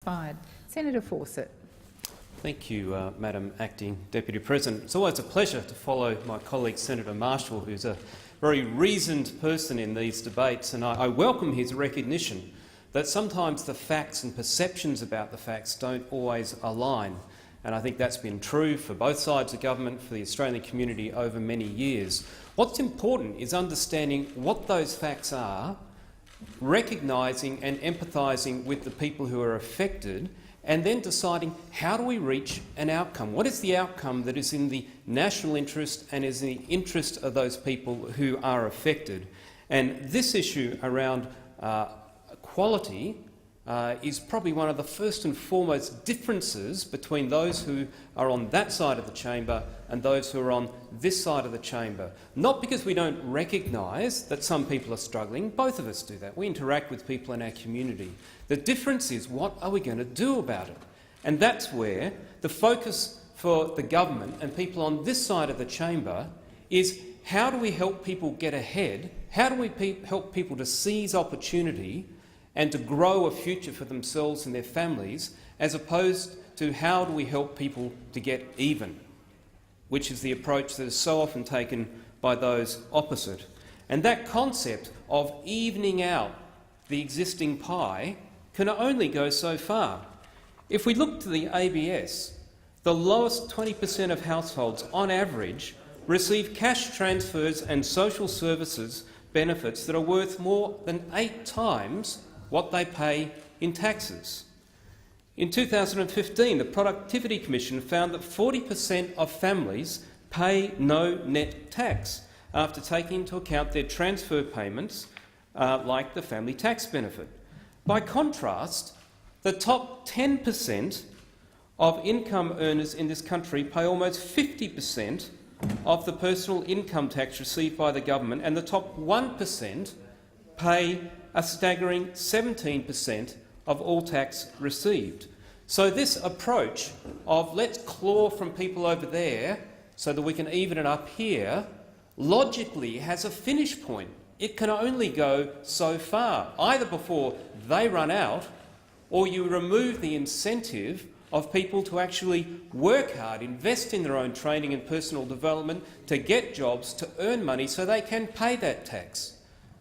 expired. Senator Fawcett. Thank you, Madam Acting Deputy President. It's always a pleasure to follow my colleague Senator Marshall, who's a very reasoned person in these debates, and I welcome his recognition that sometimes the facts and perceptions about the facts don't always align. And I think that's been true for both sides of government, for the Australian community over many years. What's important is understanding what those facts are, recognising and empathising with the people who are affected, and then deciding how do we reach an outcome. What is the outcome that is in the national interest and is in the interest of those people who are affected? And this issue around equality is probably one of the first and foremost differences between those who are on that side of the chamber and those who are on this side of the chamber. Not because we don't recognise that some people are struggling, both of us do that. We interact with people in our community. The difference is, what are we going to do about it? And that's where the focus for the government and people on this side of the chamber is, how do we help people get ahead? How do we help people to seize opportunity and to grow a future for themselves and their families, as opposed to how do we help people to get even, which is the approach that is so often taken by those opposite. And that concept of evening out the existing pie can only go so far. If we look to the ABS, the lowest 20% of households on average receive cash transfers and social services benefits that are worth more than 8 times what they pay in taxes. In 2015, the Productivity Commission found that 40% of families pay no net tax after taking into account their transfer payments, like the family tax benefit. By contrast, the top 10% of income earners in this country pay almost 50% of the personal income tax received by the government, and the top 1% pay a staggering 17% of all tax received. So this approach of let's claw from people over there so that we can even it up here logically has a finish point. It can only go so far, either before they run out or you remove the incentive of people to actually work hard, invest in their own training and personal development, to get jobs, to earn money so they can pay that tax.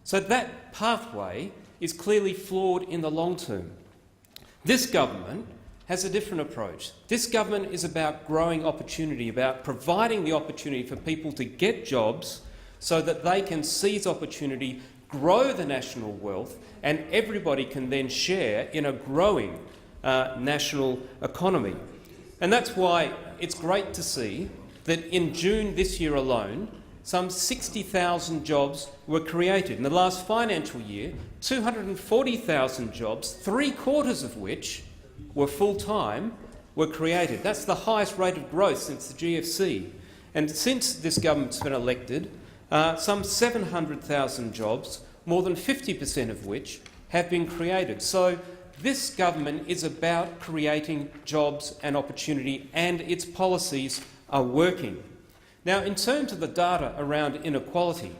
So that pathway is clearly flawed in the long term. This government has a different approach. This government is about growing opportunity, about providing the opportunity for people to get jobs so that they can seize opportunity, grow the national wealth, and everybody can then share in a growing national economy. And that's why it's great to see that in June this year alone, some 60,000 jobs were created. In the last financial year, 240,000 jobs, 3/4 of which were full-time, were created. That's the highest rate of growth since the GFC. And since this government's been elected, some 700,000 jobs, more than 50% of which have been created. So this government is about creating jobs and opportunity, and its policies are working. Now, in terms of the data around inequality,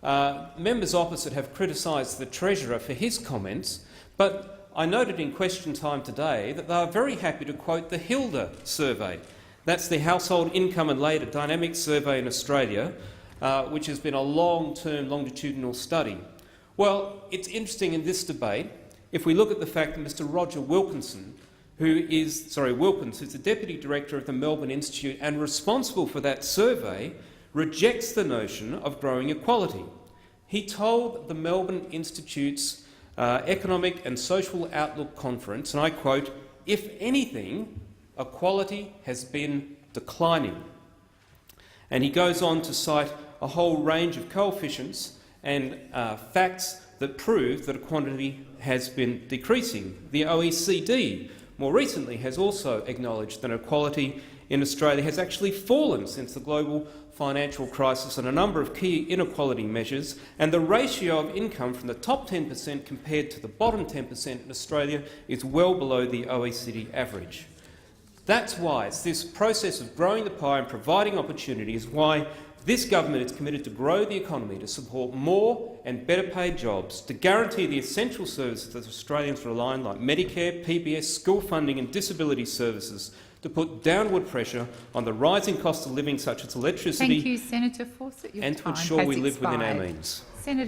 members opposite have criticised the Treasurer for his comments, but I noted in question time today that they are very happy to quote the HILDA survey. That's the Household Income and Labour Dynamic Survey in Australia, which has been a long-term longitudinal study. Well, it's interesting in this debate, if we look at the fact that Mr Roger Wilkinson, who's the Deputy Director of the Melbourne Institute and responsible for that survey, rejects the notion of growing equality. He told the Melbourne Institute's Economic and Social Outlook Conference, and I quote, "If anything, equality has been declining." And he goes on to cite a whole range of coefficients and facts that prove that equality has been decreasing. The OECD more recently has also acknowledged that equality in Australia has actually fallen since the global financial crisis on a number of key inequality measures, and the ratio of income from the top 10% compared to the bottom 10% in Australia is well below the OECD average. That's why it's this process of growing the pie and providing opportunity is why This government is committed to grow the economy, to support more and better paid jobs, to guarantee the essential services that Australians rely on, like Medicare, PBS, school funding and disability services, to put downward pressure on the rising cost of living such as electricity. Thank you, Senator Fawcett. Your and to time ensure has we live within our expired. means. Senator